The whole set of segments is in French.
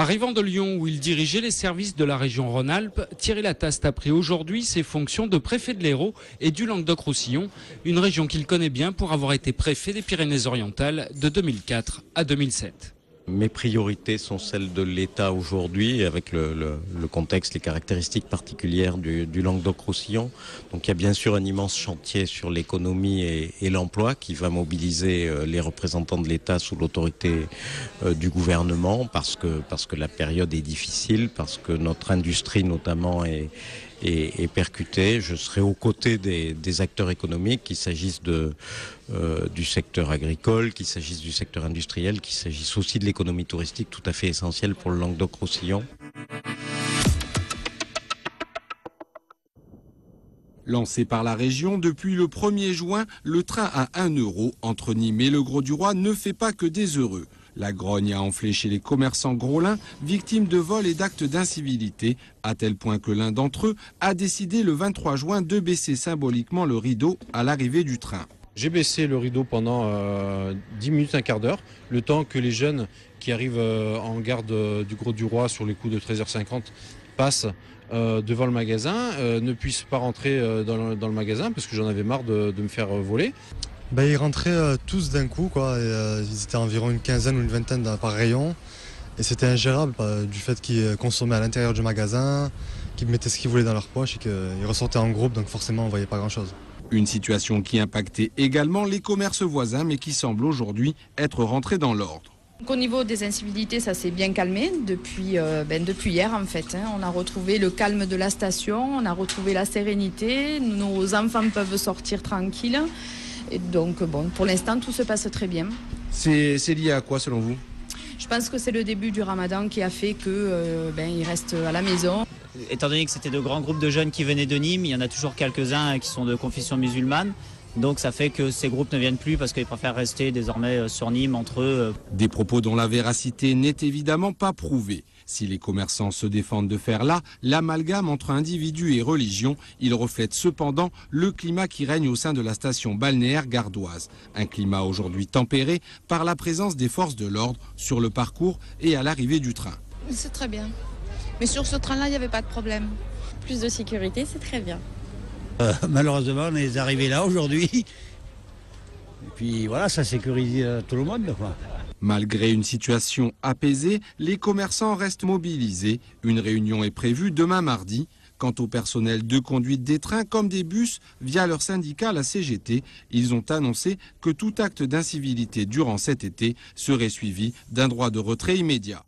Arrivant de Lyon où il dirigeait les services de la région Rhône-Alpes, Thierry Lataste a pris aujourd'hui ses fonctions de préfet de l'Hérault et du Languedoc-Roussillon, une région qu'il connaît bien pour avoir été préfet des Pyrénées-Orientales de 2004 à 2007. Mes priorités sont celles de l'État aujourd'hui, avec le contexte, les caractéristiques particulières du Languedoc-Roussillon. Donc il y a bien sûr un immense chantier sur l'économie et l'emploi qui va mobiliser les représentants de l'État sous l'autorité du gouvernement, parce que la période est difficile, parce que notre industrie notamment est percutée. Je serai aux côtés des acteurs économiques, qu'il s'agisse du secteur agricole, qu'il s'agisse du secteur industriel, qu'il s'agisse aussi de l'économie touristique, tout à fait essentielle pour le Languedoc-Roussillon. Lancé par la région, depuis le 1er juin, le train à 1 € entre Nîmes et le Grau-du-Roi ne fait pas que des heureux. La grogne a enflé chez les commerçants grolins, victimes de vols et d'actes d'incivilité, à tel point que l'un d'entre eux a décidé le 23 juin de baisser symboliquement le rideau à l'arrivée du train. J'ai baissé le rideau pendant 10 minutes, un quart d'heure, le temps que les jeunes qui arrivent en gare du Grau-du-Roi sur les coups de 13h50 passent devant le magasin, ne puissent pas rentrer dans le magasin parce que j'en avais marre de me faire voler. Ils rentraient tous d'un coup, quoi. Ils étaient environ une quinzaine ou une vingtaine par rayon. Et c'était ingérable du fait qu'ils consommaient à l'intérieur du magasin, qu'ils mettaient ce qu'ils voulaient dans leur poche et qu'ils ressortaient en groupe, donc forcément on ne voyait pas grand-chose. Une situation qui impactait également les commerces voisins, mais qui semble aujourd'hui être rentrée dans l'ordre. Au niveau des incivilités, ça s'est bien calmé depuis hier en fait. On a retrouvé le calme de la station, on a retrouvé la sérénité, nos enfants peuvent sortir tranquilles. Et donc pour l'instant tout se passe très bien. C'est lié à quoi selon vous ? Je pense que c'est le début du ramadan qui a fait qu'ils restent à la maison. Étant donné que c'était de grands groupes de jeunes qui venaient de Nîmes, il y en a toujours quelques-uns qui sont de confession musulmane. Donc ça fait que ces groupes ne viennent plus parce qu'ils préfèrent rester désormais sur Nîmes entre eux. Des propos dont la véracité n'est évidemment pas prouvée. Si les commerçants se défendent de faire là l'amalgame entre individus et religion, il reflète cependant le climat qui règne au sein de la station balnéaire gardoise. Un climat aujourd'hui tempéré par la présence des forces de l'ordre sur le parcours et à l'arrivée du train. C'est très bien. Mais sur ce train-là, il n'y avait pas de problème. Plus de sécurité, c'est très bien. Malheureusement, on est arrivé là aujourd'hui. Et puis voilà, ça sécurise tout le monde, quoi. Malgré une situation apaisée, les commerçants restent mobilisés. Une réunion est prévue demain mardi. Quant au personnel de conduite des trains comme des bus, via leur syndicat, la CGT, ils ont annoncé que tout acte d'incivilité durant cet été serait suivi d'un droit de retrait immédiat.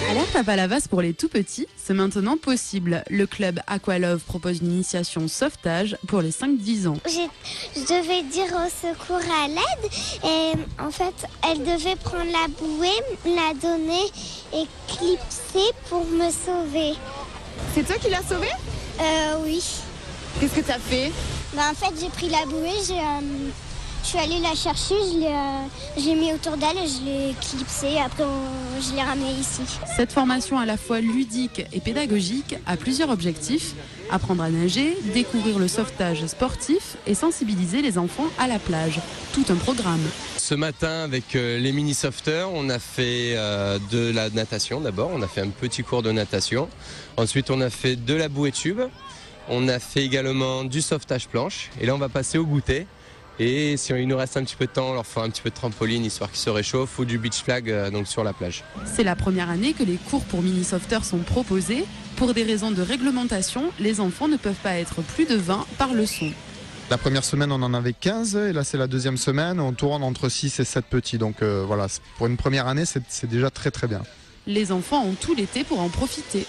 Alerte à Palavas pour les tout petits, c'est maintenant possible. Le club Aqualove propose une initiation sauvetage pour les 5-10 ans. Je devais dire au secours à l'aide et en fait elle devait prendre la bouée, la donner et clipser pour me sauver. C'est toi qui l'as sauvé ? Oui. Qu'est-ce que tu as fait ? En fait j'ai pris la bouée, je suis allée la chercher, je l'ai mis autour d'elle et je l'ai clipsée. Après, je l'ai ramenée ici. Cette formation à la fois ludique et pédagogique a plusieurs objectifs. Apprendre à nager, découvrir le sauvetage sportif et sensibiliser les enfants à la plage. Tout un programme. Ce matin, avec les mini-sauveteurs, on a fait de la natation d'abord. On a fait un petit cours de natation. Ensuite, on a fait de la bouée tube. On a fait également du sauvetage planche. Et là, on va passer au goûter. Et si il nous reste un petit peu de temps, on leur fera un petit peu de trampoline histoire qu'ils se réchauffent ou du beach flag donc sur la plage. C'est la première année que les cours pour mini-sauveteurs sont proposés. Pour des raisons de réglementation, les enfants ne peuvent pas être plus de 20 par leçon. La première semaine, on en avait 15 et là, c'est la deuxième semaine. On tourne entre 6 et 7 petits. Donc voilà, pour une première année, c'est déjà très très bien. Les enfants ont tout l'été pour en profiter.